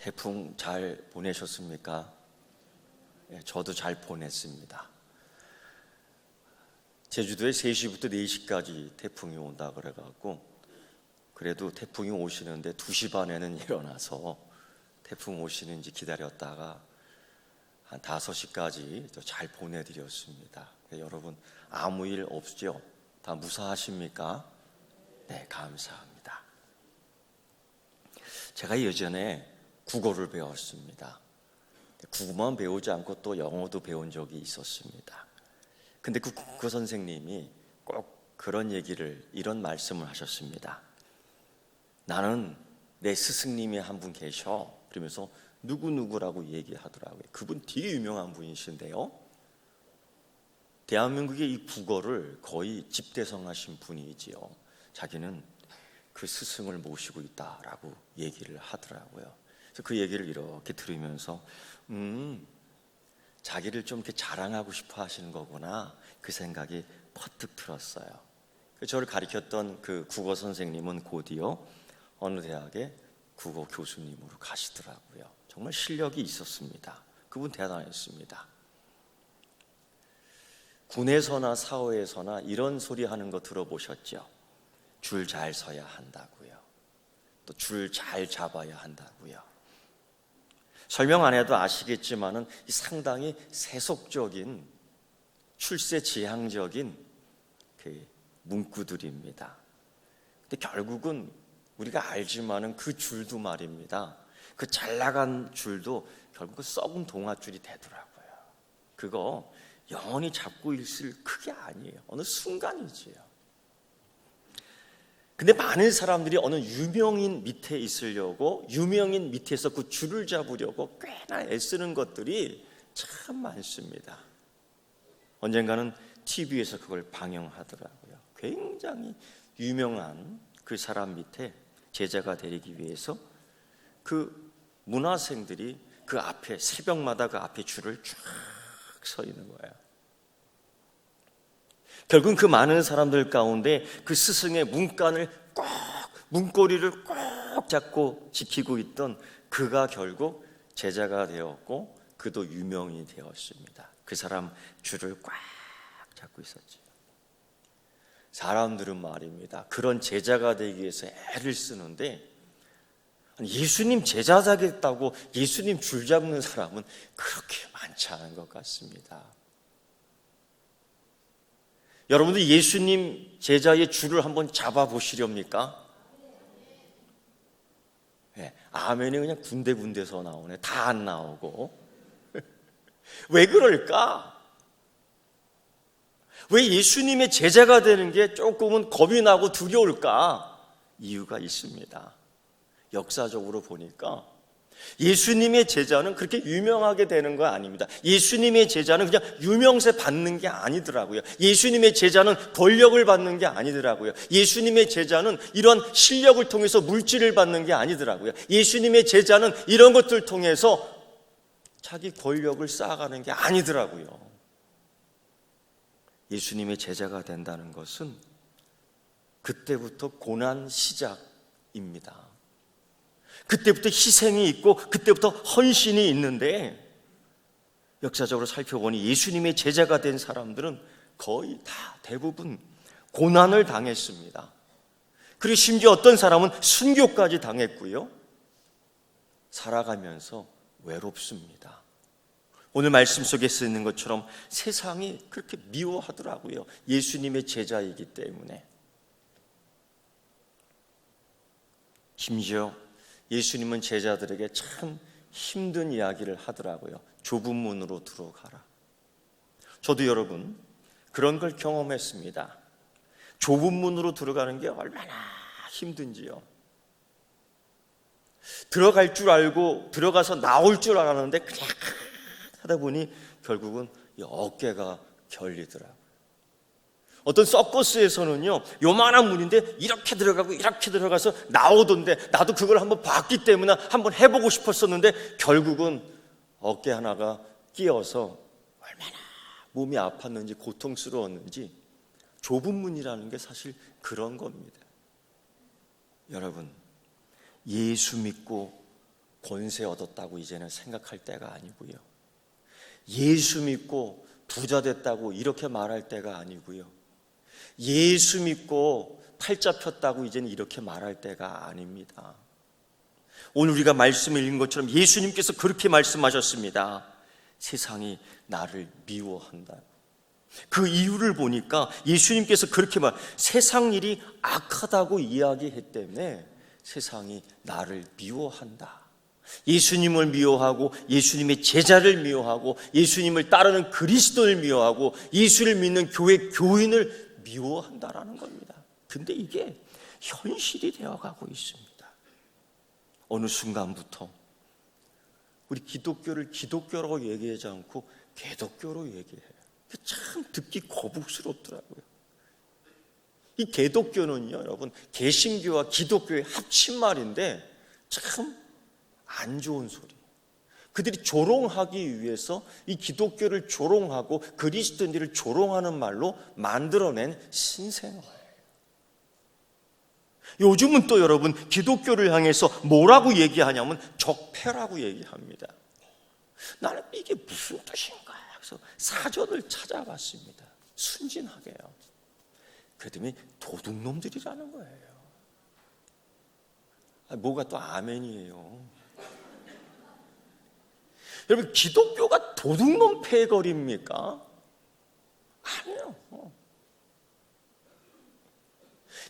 태풍 잘 보내셨습니까? 저도 잘 보냈습니다. 제주도에 3시부터 4시까지 태풍이 온다 그래갖고 그래도 태풍이 오시는데 2시 반에는 일어나서 태풍 오시는지 기다렸다가 한 5시까지 잘 보내드렸습니다. 여러분 아무 일 없죠? 다 무사하십니까? 네, 감사합니다. 제가 예전에 국어를 배웠습니다. 국어만 배우지 않고 또 영어도 배운 적이 있었습니다. 근데 그 국어 선생님이 꼭 이런 말씀을 하셨습니다. 나는 내 스승님이 한 분 계셔. 그러면서 누구누구라고 얘기하더라고요. 그분 되게 유명한 분이신데요, 대한민국의 이 국어를 거의 집대성하신 분이지요. 자기는 그 스승을 모시고 있다라고 얘기를 하더라고요. 그래서 그 얘기를 이렇게 들으면서 자기를 좀 이렇게 자랑하고 싶어 하시는 거구나, 그 생각이 퍼뜩 들었어요. 저를 가르쳤던 그 국어 선생님은 곧이요 어느 대학의 국어 교수님으로 가시더라고요. 정말 실력이 있었습니다. 그분 대단했습니다. 군에서나 사회에서나 이런 소리 하는 거 들어보셨죠? 줄 잘 서야 한다고요. 또 줄 잘 잡아야 한다고요. 설명 안 해도 아시겠지만은 상당히 세속적인, 출세지향적인 그 문구들입니다. 근데 결국은 우리가 알지만은 그 줄도 말입니다, 그 잘 나간 줄도 결국은 썩은 동아줄이 되더라고요. 그거 영원히 잡고 있을 그게 아니에요. 어느 순간이지요. 근데 많은 사람들이 어느 유명인 밑에 있으려고, 유명인 밑에서 그 줄을 잡으려고 꽤나 애쓰는 것들이 참 많습니다. 언젠가는 TV에서 그걸 방영하더라고요. 굉장히 유명한 그 사람 밑에 제자가 되기 위해서 그 문화생들이 그 앞에, 새벽마다 그 앞에 줄을 쫙 서 있는 거예요. 결국은 그 많은 사람들 가운데 그 스승의 문간을 꼭, 문고리를 꼭 잡고 지키고 있던 그가 결국 제자가 되었고, 그도 유명이 되었습니다. 그 사람 줄을 꽉 잡고 있었죠. 사람들은 말입니다, 그런 제자가 되기 위해서 애를 쓰는데 예수님 제자 되겠다고 예수님 줄 잡는 사람은 그렇게 많지 않은 것 같습니다. 여러분들 예수님 제자의 줄을 한번 잡아보시렵니까? 네, 아멘이 그냥 군데군데서 나오네. 다 안 나오고. 왜 그럴까? 왜 예수님의 제자가 되는 게 조금은 겁이 나고 두려울까? 이유가 있습니다. 역사적으로 보니까 예수님의 제자는 그렇게 유명하게 되는 거 아닙니다. 예수님의 제자는 그냥 유명세 받는 게 아니더라고요. 예수님의 제자는 권력을 받는 게 아니더라고요. 예수님의 제자는 이런 실력을 통해서 물질을 받는 게 아니더라고요. 예수님의 제자는 이런 것들 통해서 자기 권력을 쌓아가는 게 아니더라고요. 예수님의 제자가 된다는 것은 그때부터 고난 시작입니다. 그때부터 희생이 있고 그때부터 헌신이 있는데, 역사적으로 살펴보니 예수님의 제자가 된 사람들은 거의 다 대부분 고난을 당했습니다. 그리고 심지어 어떤 사람은 순교까지 당했고요, 살아가면서 외롭습니다. 오늘 말씀 속에 쓰이는 것처럼 세상이 그렇게 미워하더라고요. 예수님의 제자이기 때문에. 심지어 예수님은 제자들에게 참 힘든 이야기를 하더라고요. 좁은 문으로 들어가라. 저도 여러분 그런 걸 경험했습니다. 좁은 문으로 들어가는 게 얼마나 힘든지요. 들어갈 줄 알고 들어가서 나올 줄 알았는데 그냥 하다 보니 결국은 이 어깨가 결리더라고요. 어떤 서커스에서는요, 요만한 문인데 이렇게 들어가고 이렇게 들어가서 나오던데, 나도 그걸 한번 봤기 때문에 한번 해보고 싶었었는데 결국은 어깨 하나가 끼어서 얼마나 몸이 아팠는지 고통스러웠는지, 좁은 문이라는 게 사실 그런 겁니다. 여러분, 예수 믿고 권세 얻었다고 이제는 생각할 때가 아니고요. 예수 믿고 부자 됐다고 이렇게 말할 때가 아니고요. 예수 믿고 팔자 폈다고 이제는 이렇게 말할 때가 아닙니다. 오늘 우리가 말씀을 읽은 것처럼 예수님께서 그렇게 말씀하셨습니다. 세상이 나를 미워한다. 그 이유를 보니까 예수님께서 그렇게 세상 일이 악하다고 이야기했기 때문에 세상이 나를 미워한다. 예수님을 미워하고 예수님의 제자를 미워하고 예수님을 따르는 그리스도를 미워하고 예수를 믿는 교회 교인을 미워한다라는 겁니다. 근데 이게 현실이 되어가고 있습니다. 어느 순간부터 우리 기독교를 기독교라고 얘기하지 않고 개독교로 얘기해요. 참 듣기 거북스럽더라고요. 이 개독교는요, 여러분, 개신교와 기독교의 합친말인데 참 안 좋은 소리. 그들이 조롱하기 위해서 이 기독교를 조롱하고 그리스도인들을 조롱하는 말로 만들어낸 신생아예요. 요즘은 또 여러분 기독교를 향해서 뭐라고 얘기하냐면 적폐라고 얘기합니다. 나는 이게 무슨 뜻인가? 그래서 사전을 찾아봤습니다. 순진하게요. 그랬더니 도둑놈들이라는 거예요. 뭐가 또 아멘이에요. 여러분, 기독교가 도둑놈 패거리입니까? 아니에요.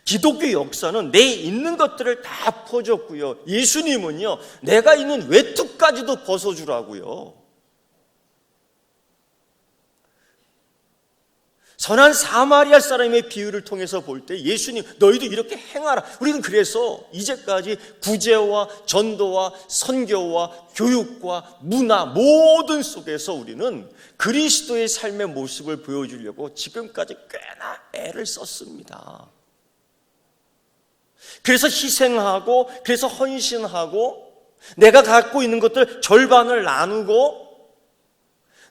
기독교 역사는 내 있는 것들을 다 퍼줬고요. 예수님은요, 내가 있는 외투까지도 벗어주라고요. 선한 사마리아 사람의 비유를 통해서 볼 때 예수님, 너희도 이렇게 행하라. 우리는 그래서 이제까지 구제와 전도와 선교와 교육과 문화 모든 속에서 우리는 그리스도의 삶의 모습을 보여주려고 지금까지 꽤나 애를 썼습니다. 그래서 희생하고, 그래서 헌신하고, 내가 갖고 있는 것들 절반을 나누고,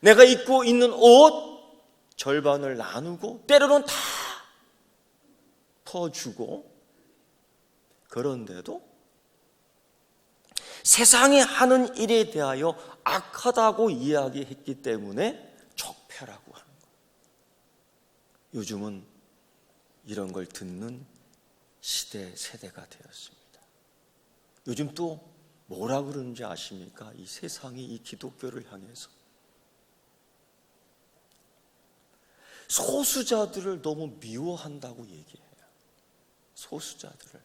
내가 입고 있는 옷 절반을 나누고, 때로는 다 퍼주고, 그런데도 세상에 하는 일에 대하여 악하다고 이야기했기 때문에 적폐라고 하는 거예요. 요즘은 이런 걸 듣는 세대가 되었습니다. 요즘 또 뭐라 그러는지 아십니까? 이 세상이 이 기독교를 향해서 소수자들을 너무 미워한다고 얘기해요. 소수자들을.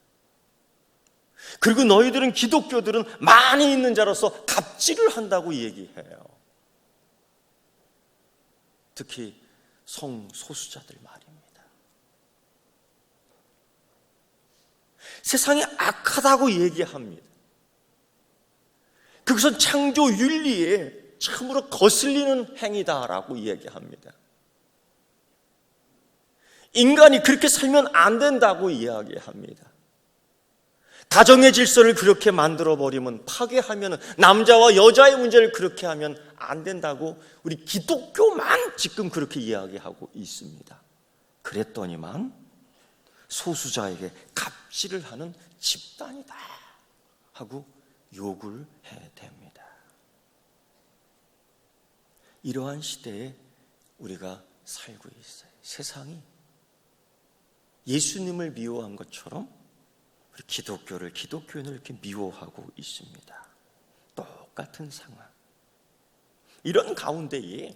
그리고 너희들은 기독교들은 많이 있는 자로서 갑질을 한다고 얘기해요. 특히 성소수자들 말입니다. 세상이 악하다고 얘기합니다. 그것은 창조 윤리에 참으로 거슬리는 행위다라고 얘기합니다. 인간이 그렇게 살면 안 된다고 이야기합니다. 가정의 질서를 그렇게 만들어버리면, 파괴하면, 남자와 여자의 문제를 그렇게 하면 안 된다고 우리 기독교만 지금 그렇게 이야기하고 있습니다. 그랬더니만 소수자에게 갑질을 하는 집단이다 하고 욕을 해댑니다. 이러한 시대에 우리가 살고 있어요. 세상이 예수님을 미워한 것처럼 우리 기독교를, 기독교인을 이렇게 미워하고 있습니다. 똑같은 상황. 이런 가운데에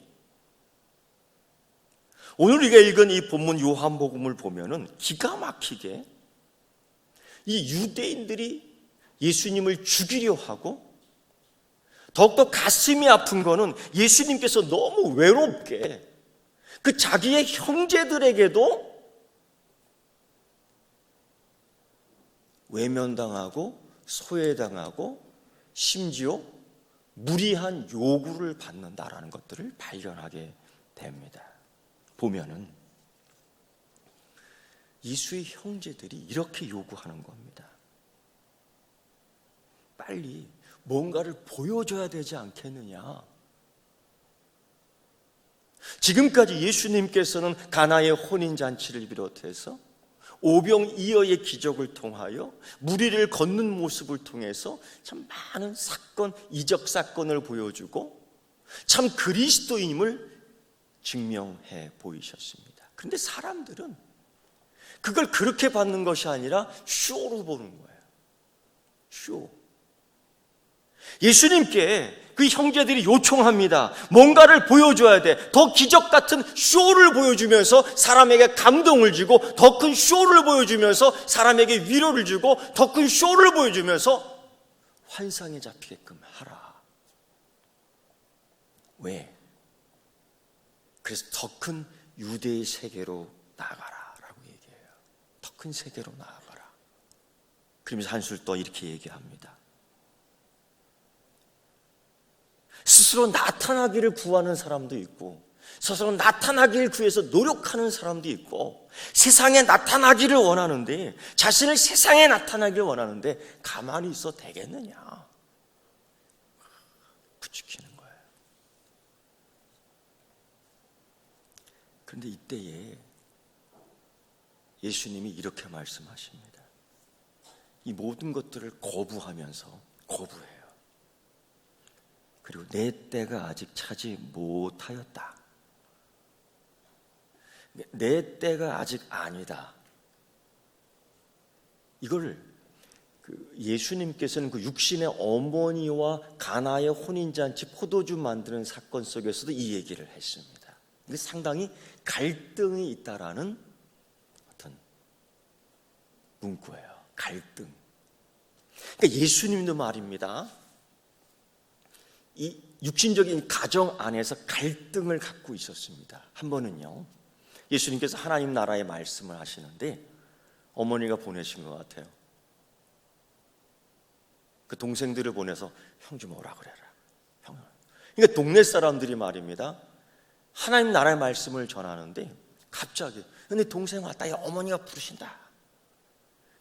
오늘 우리가 읽은 이 본문 요한복음을 보면은 기가 막히게 이 유대인들이 예수님을 죽이려 하고, 더욱더 가슴이 아픈 거는 예수님께서 너무 외롭게 그 자기의 형제들에게도 외면당하고 소외당하고 심지어 무리한 요구를 받는다라는 것들을 발견하게 됩니다. 보면은 예수의 형제들이 이렇게 요구하는 겁니다. 빨리 뭔가를 보여줘야 되지 않겠느냐. 지금까지 예수님께서는 가나의 혼인잔치를 비롯해서 오병이어의 기적을 통하여 무리를 걷는 모습을 통해서 참 많은 사건, 이적 사건을 보여주고 참 그리스도인임을 증명해 보이셨습니다. 그런데 사람들은 그걸 그렇게 받는 것이 아니라 쇼로 보는 거예요. 쇼. 예수님께 그 형제들이 요청합니다. 뭔가를 보여줘야 돼. 더 기적 같은 쇼를 보여주면서 사람에게 감동을 주고, 더 큰 쇼를 보여주면서 사람에게 위로를 주고, 더 큰 쇼를 보여주면서 환상에 잡히게끔 하라. 왜? 그래서 더 큰 유대의 세계로 나아가라 라고 얘기해요. 더 큰 세계로 나아가라. 그러면서 한술 더 이렇게 얘기합니다. 스스로 나타나기를 구하는 사람도 있고, 스스로 나타나기를 구해서 노력하는 사람도 있고, 세상에 나타나기를 원하는데, 자신을 세상에 나타나기를 원하는데 가만히 있어 되겠느냐? 부추기는 거예요. 그런데 이때에 예수님이 이렇게 말씀하십니다. 이 모든 것들을 거부해요. 그리고 내 때가 아직 차지 못하였다. 내 때가 아직 아니다. 이걸 예수님께서는 그 육신의 어머니와 가나의 혼인잔치 포도주 만드는 사건 속에서도 이 얘기를 했습니다. 이게 상당히 갈등이 있다라는 어떤 문구예요. 갈등. 그러니까 예수님도 말입니다. 이 육신적인 가정 안에서 갈등을 갖고 있었습니다. 한 번은요, 예수님께서 하나님 나라의 말씀을 하시는데 어머니가 보내신 것 같아요. 그 동생들을 보내서 형 좀 오라 그래라. 형. 그러니까 동네 사람들이 말입니다. 하나님 나라의 말씀을 전하는데 갑자기 근데 동생 왔다. 야, 어머니가 부르신다.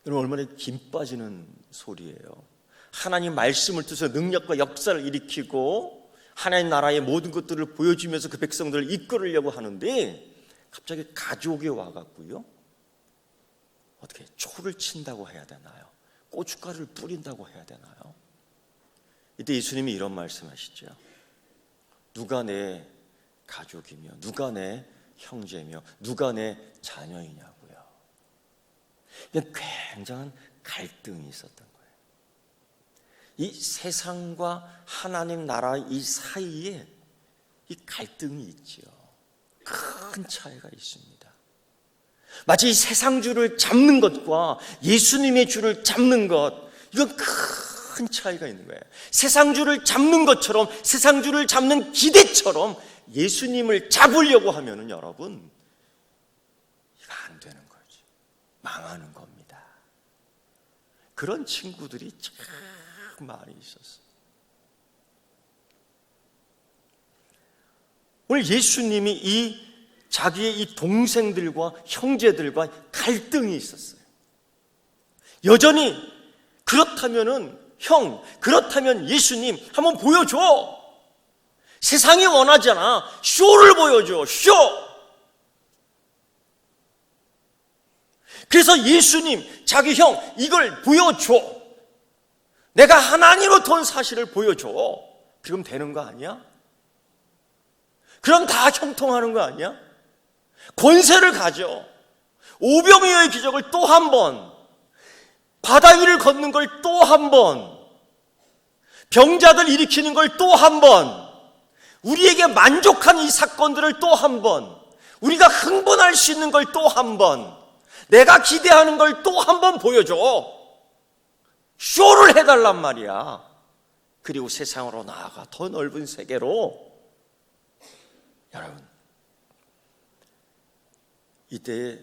여러분 얼마나 김 빠지는 소리예요. 하나님 말씀을 통해서 능력과 역사를 일으키고 하나님 나라의 모든 것들을 보여주면서 그 백성들을 이끌으려고 하는데 갑자기 가족이 와갖고요, 어떻게 초를 친다고 해야 되나요? 고춧가루를 뿌린다고 해야 되나요? 이때 예수님이 이런 말씀하시죠. 누가 내 가족이며 누가 내 형제며 누가 내 자녀이냐고요. 이게 굉장한 갈등이 있었던 거예요. 이 세상과 하나님 나라 이 사이에 이 갈등이 있지요. 큰 차이가 있습니다. 마치 이 세상 줄을 잡는 것과 예수님의 줄을 잡는 것, 이건 큰 차이가 있는 거예요. 세상 줄을 잡는 것처럼, 세상 줄을 잡는 기대처럼 예수님을 잡으려고 하면은 여러분, 이거 안 되는 거지. 망하는 겁니다. 그런 친구들이 참 많이 있었어요. 오늘 예수님이 이 자기의 이 동생들과 형제들과 갈등이 있었어요. 여전히 그렇다면 예수님 한번 보여줘. 세상이 원하잖아. 쇼를 보여줘. 쇼. 그래서 예수님, 자기 형 이걸 보여줘. 내가 하나님으로 돈 사실을 보여줘. 그럼 되는 거 아니야? 그럼 다 형통하는 거 아니야? 권세를 가져. 오병이어의 기적을 또 한 번, 바다 위를 걷는 걸 또 한 번, 병자들 일으키는 걸 또 한 번, 우리에게 만족한 이 사건들을 또 한 번, 우리가 흥분할 수 있는 걸 또 한 번, 내가 기대하는 걸 또 한 번 보여줘. 쇼를 해달란 말이야. 그리고 세상으로 나아가 더 넓은 세계로. 여러분, 이때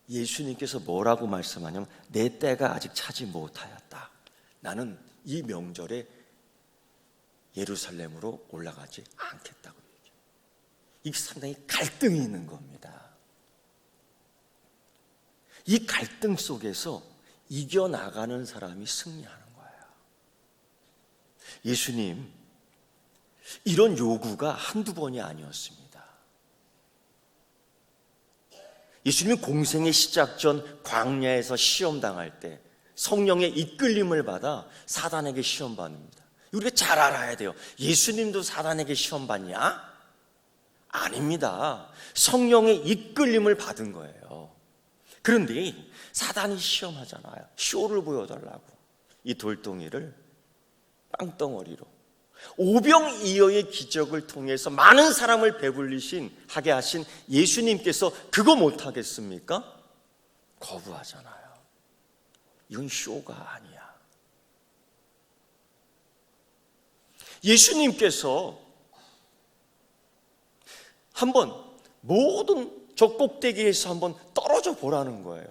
예수님께서 뭐라고 말씀하냐면 내 때가 아직 차지 못하였다. 나는 이 명절에 예루살렘으로 올라가지 않겠다고 얘기해요. 이게 상당히 갈등이 있는 겁니다. 이 갈등 속에서 이겨나가는 사람이 승리하는 거예요. 예수님, 이런 요구가 한두 번이 아니었습니다. 예수님이 공생의 시작 전 광야에서 시험 당할 때 성령의 이끌림을 받아 사단에게 시험 받습니다. 우리가 잘 알아야 돼요. 예수님도 사단에게 시험 받냐? 아닙니다. 성령의 이끌림을 받은 거예요. 그런데 사단이 시험하잖아요. 쇼를 보여달라고. 이 돌덩이를 빵덩어리로 오병이어의 기적을 통해서 많은 사람을 하게 하신 예수님께서 그거 못하겠습니까? 거부하잖아요. 이건 쇼가 아니야. 예수님께서 한번 모든 저 꼭대기에서 한번 떨어져 보라는 거예요.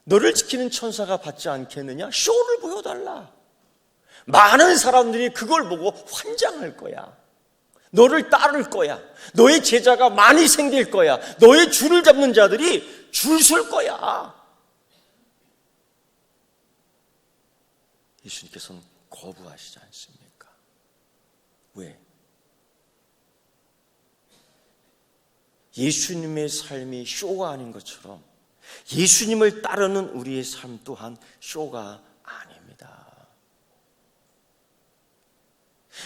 너를 지키는 천사가 받지 않겠느냐? 쇼를 보여달라. 많은 사람들이 그걸 보고 환장할 거야. 너를 따를 거야. 너의 제자가 많이 생길 거야. 너의 줄을 잡는 자들이 줄 설 거야. 예수님께서는 거부하시지 않습니까? 왜? 예수님의 삶이 쇼가 아닌 것처럼 예수님을 따르는 우리의 삶 또한 쇼가 아닙니다.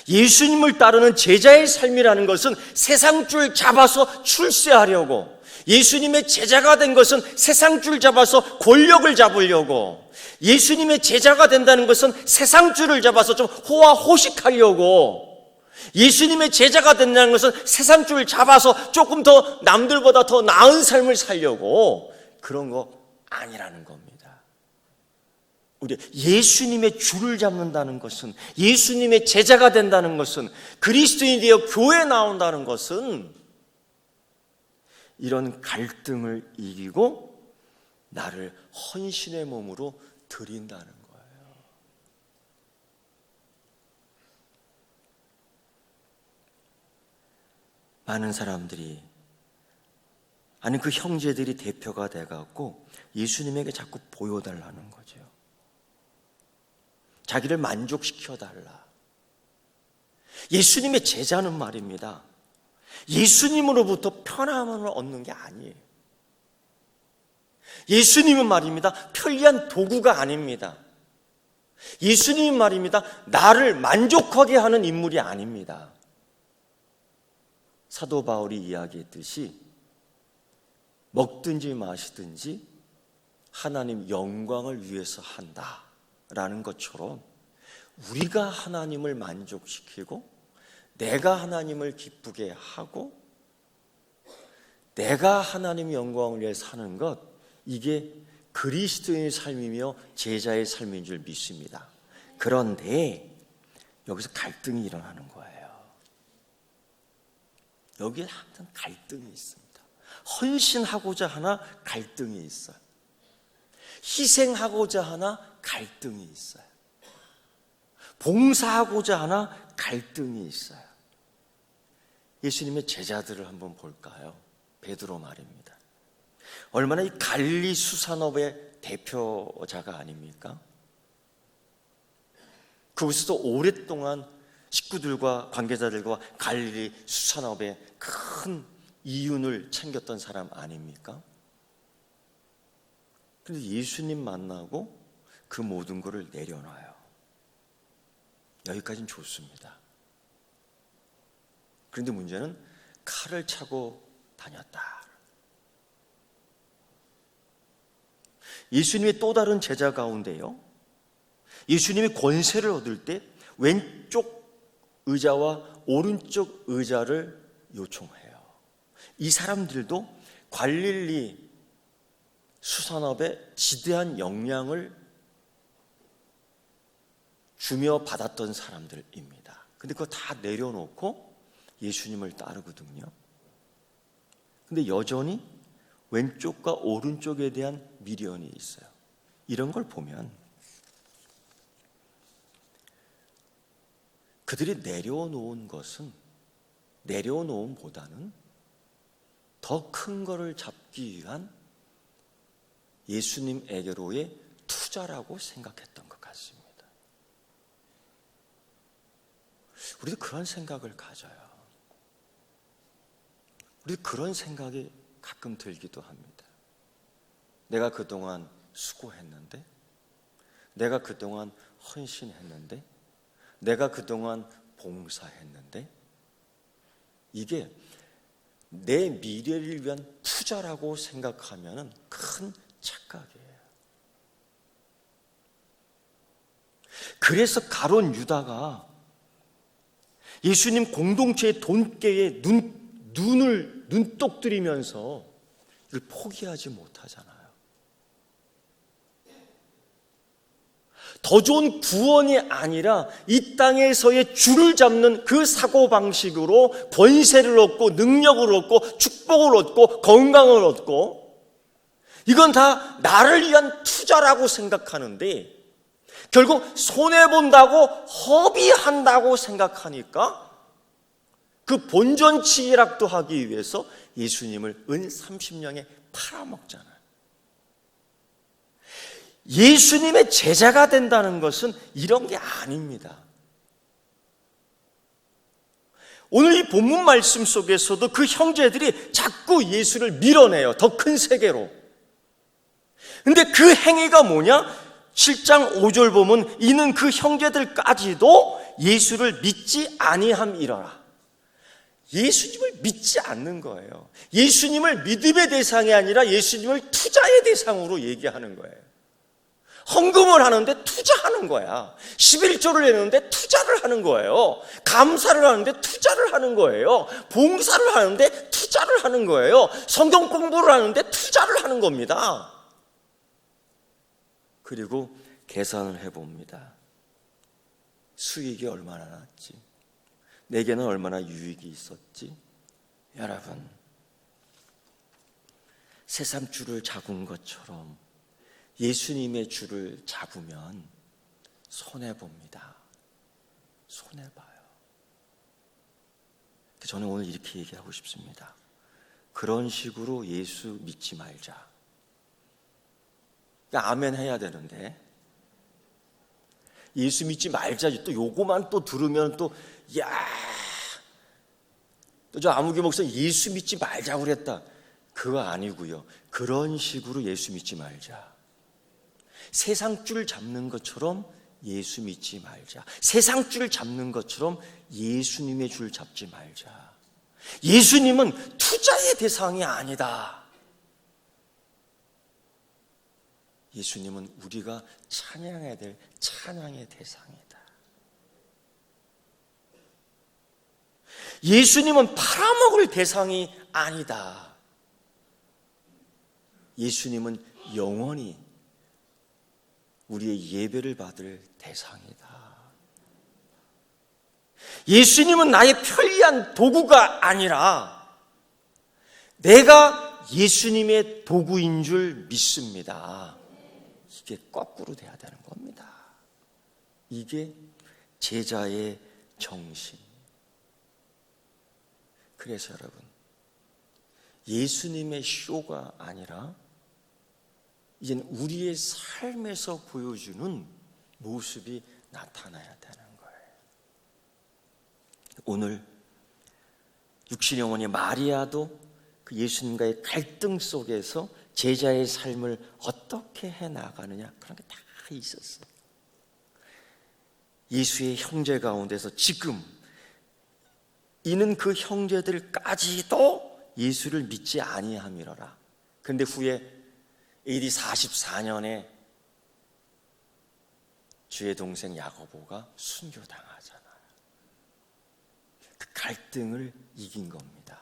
예수님을 따르는 제자의 삶이라는 것은 세상 줄 잡아서 출세하려고, 예수님의 제자가 된 것은 세상 줄 잡아서 권력을 잡으려고, 예수님의 제자가 된다는 것은 세상 줄을 잡아서 좀 호화호식하려고, 예수님의 제자가 된다는 것은 세상 줄을 잡아서 조금 더 남들보다 더 나은 삶을 살려고, 그런 거 아니라는 겁니다. 우리 예수님의 줄을 잡는다는 것은, 예수님의 제자가 된다는 것은, 그리스도인이 되어 교회에 나온다는 것은 이런 갈등을 이기고 나를 헌신의 몸으로 드린다는 거예요. 많은 사람들이, 아니 그 형제들이 대표가 돼갖고 예수님에게 자꾸 보여달라는 거죠. 자기를 만족시켜달라. 예수님의 제자는 말입니다, 예수님으로부터 편함을 얻는 게 아니에요. 예수님은 말입니다, 편리한 도구가 아닙니다. 예수님은 말입니다, 나를 만족하게 하는 인물이 아닙니다. 사도 바울이 이야기했듯이 먹든지 마시든지 하나님 영광을 위해서 한다라는 것처럼 우리가 하나님을 만족시키고 내가 하나님을 기쁘게 하고 내가 하나님의 영광을 위해 사는 것, 이게 그리스도인의 삶이며 제자의 삶인 줄 믿습니다. 그런데 여기서 갈등이 일어나는 거예요. 여기에 항상 갈등이 있습니다. 헌신하고자 하나 갈등이 있어요. 희생하고자 하나 갈등이 있어요. 봉사하고자 하나 갈등이 있어요. 예수님의 제자들을 한번 볼까요? 베드로 말입니다. 얼마나 이 갈릴리 수산업의 대표자가 아닙니까? 그곳에서 오랫동안 식구들과 관계자들과 갈릴리 수산업의 큰 이윤을 챙겼던 사람 아닙니까? 그런데 예수님 만나고 그 모든 것을 내려놔요. 여기까지는 좋습니다. 그런데 문제는 칼을 차고 다녔다. 예수님의 또 다른 제자 가운데요, 예수님이 권세를 얻을 때 왼쪽 의자와 오른쪽 의자를 요청해요. 이 사람들도 갈릴리 수산업에 지대한 영향을 주며 받았던 사람들입니다. 근데 그거 다 내려놓고 예수님을 따르거든요. 근데 여전히 왼쪽과 오른쪽에 대한 미련이 있어요. 이런 걸 보면 그들이 내려놓음보다는 더 큰 거를 잡기 위한 예수님에게로의 투자라고 생각했던 것 같습니다. 우리도 그런 생각을 가져요. 우리도 그런 생각이 가끔 들기도 합니다. 내가 그동안 수고했는데, 내가 그동안 헌신했는데, 내가 그동안 봉사했는데, 이게 내 미래를 위한 투자라고 생각하면 큰 착각이에요. 그래서 가룟 유다가 예수님 공동체의 돈깨에 눈독 들이면서 이걸 포기하지 못하잖아요. 더 좋은 구원이 아니라 이 땅에서의 줄을 잡는 그 사고방식으로 권세를 얻고 능력을 얻고 축복을 얻고 건강을 얻고, 이건 다 나를 위한 투자라고 생각하는데 결국 손해본다고 허비한다고 생각하니까 그 본전 치락도 하기 위해서 예수님을 은 30냥에 팔아먹잖아요. 예수님의 제자가 된다는 것은 이런 게 아닙니다. 오늘 이 본문 말씀 속에서도 그 형제들이 자꾸 예수를 밀어내요. 더 큰 세계로. 근데 그 행위가 뭐냐? 7장 5절 보면 이는 그 형제들까지도 예수를 믿지 아니함이러라. 예수님을 믿지 않는 거예요. 예수님을 믿음의 대상이 아니라 예수님을 투자의 대상으로 얘기하는 거예요. 헌금을 하는데 투자하는 거야. 11조를 내는데 투자를 하는 거예요. 감사를 하는데 투자를 하는 거예요. 봉사를 하는데 투자를 하는 거예요. 성경 공부를 하는데 투자를 하는 겁니다. 그리고 계산을 해봅니다. 수익이 얼마나 났지? 내게는 얼마나 유익이 있었지? 여러분, 세상 줄을 잡은 것처럼 예수님의 줄을 잡으면 손해봅니다. 손해봐요. 저는 오늘 이렇게 얘기하고 싶습니다. 그런 식으로 예수 믿지 말자. 아멘 해야 되는데, 예수 믿지 말자, 또 요거만 또 들으면 또, 또 저 아무개 목사 예수 믿지 말자고 그랬다. 그거 아니고요. 그런 식으로 예수 믿지 말자. 세상 줄 잡는 것처럼 예수 믿지 말자. 세상 줄 잡는 것처럼 예수님의 줄 잡지 말자. 예수님은 투자의 대상이 아니다. 예수님은 우리가 찬양해야 될 찬양의 대상이다. 예수님은 팔아먹을 대상이 아니다. 예수님은 영원히 우리의 예배를 받을 대상이다. 예수님은 나의 편리한 도구가 아니라 내가 예수님의 도구인 줄 믿습니다. 이게 거꾸로 돼야 되는 겁니다. 이게 제자의 정신. 그래서 여러분, 예수님의 쇼가 아니라 이젠 우리의 삶에서 보여주는 모습이 나타나야 되는 거예요. 오늘 육신의 어머니 마리아도 그 예수님과의 갈등 속에서 제자의 삶을 어떻게 해나가느냐, 그런 게 다 있었어요. 예수의 형제 가운데서 지금 이는 그 형제들까지도 예수를 믿지 아니함이로라. 그런데 후에 AD 44년에 주의 동생 야고보가 순교당하잖아요. 그 갈등을 이긴 겁니다.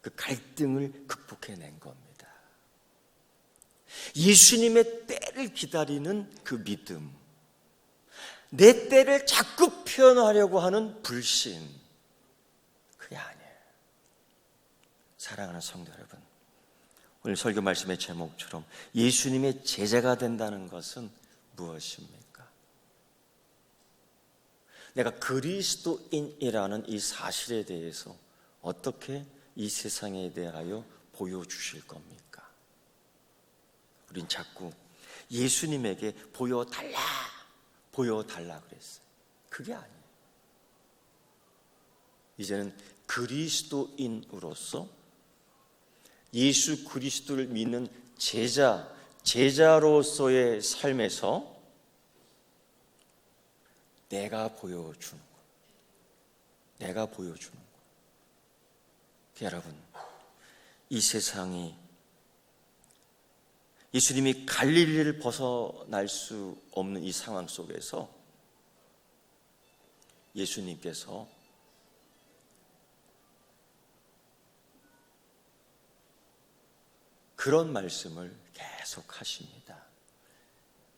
그 갈등을 극복해낸 겁니다. 예수님의 때를 기다리는 그 믿음, 내 때를 자꾸 표현하려고 하는 불신, 그게 아니에요. 사랑하는 성도 여러분, 오늘 설교 말씀의 제목처럼 예수님의 제자가 된다는 것은 무엇입니까? 내가 그리스도인이라는 이 사실에 대해서 어떻게 이 세상에 대하여 보여주실 겁니까? 우린 자꾸 예수님에게 보여달라 그랬어요. 그게 아니에요. 이제는 그리스도인으로서 예수 그리스도를 믿는 제자, 제자로서의 삶에서 내가 보여주는 것. 내가 보여주는 것. 여러분, 이 세상이 예수님이 갈릴리를 벗어날 수 없는 이 상황 속에서 예수님께서 그런 말씀을 계속 하십니다.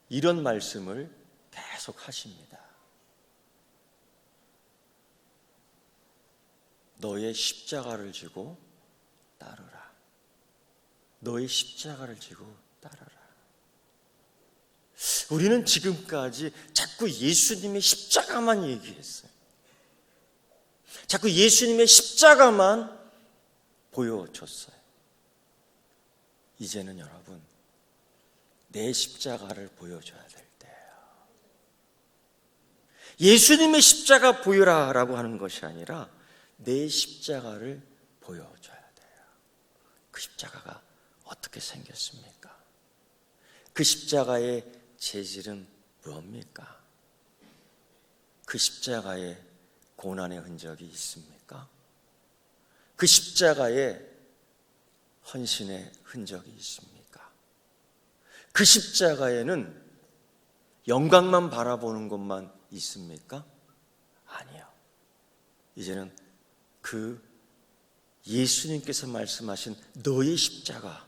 이런 말씀을 계속 하십니다. 너의 십자가를 지고 따르라. 너의 십자가를 지고 따르라. 우리는 지금까지 자꾸 예수님의 십자가만 얘기했어요. 자꾸 예수님의 십자가만 보여줬어요. 이제는 여러분, 내 십자가를 보여줘야 될 때예요. 예수님의 십자가 보여라라고 하는 것이 아니라 내 십자가를 보여줘야 돼요. 그 십자가가 어떻게 생겼습니까? 그 십자가의 재질은 무엇입니까? 그 십자가에 고난의 흔적이 있습니까? 그 십자가에 헌신의 흔적이 있습니까? 그 십자가에는 영광만 바라보는 것만 있습니까? 아니요. 이제는 그 예수님께서 말씀하신 너의 십자가,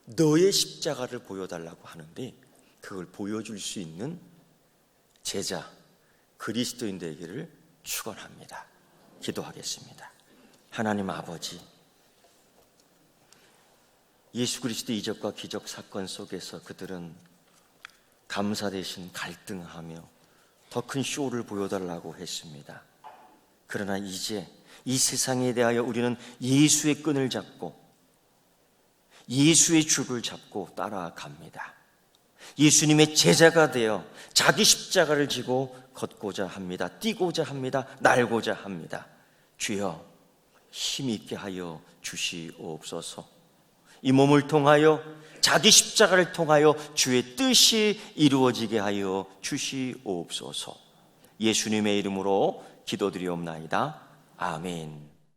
너의 십자가를 보여달라고 하는데 그걸 보여줄 수 있는 제자, 그리스도인 되기를 축원합니다. 기도하겠습니다. 하나님 아버지, 예수 그리스도의 이적과 기적 사건 속에서 그들은 감사 대신 갈등하며 더 큰 쇼를 보여달라고 했습니다. 그러나 이제 이 세상에 대하여 우리는 예수의 끈을 잡고 예수의 줄을 잡고 따라갑니다. 예수님의 제자가 되어 자기 십자가를 지고 걷고자 합니다. 뛰고자 합니다. 날고자 합니다. 주여, 힘있게 하여 주시옵소서. 이 몸을 통하여 자기 십자가를 통하여 주의 뜻이 이루어지게 하여 주시옵소서. 예수님의 이름으로 기도드리옵나이다. 아멘.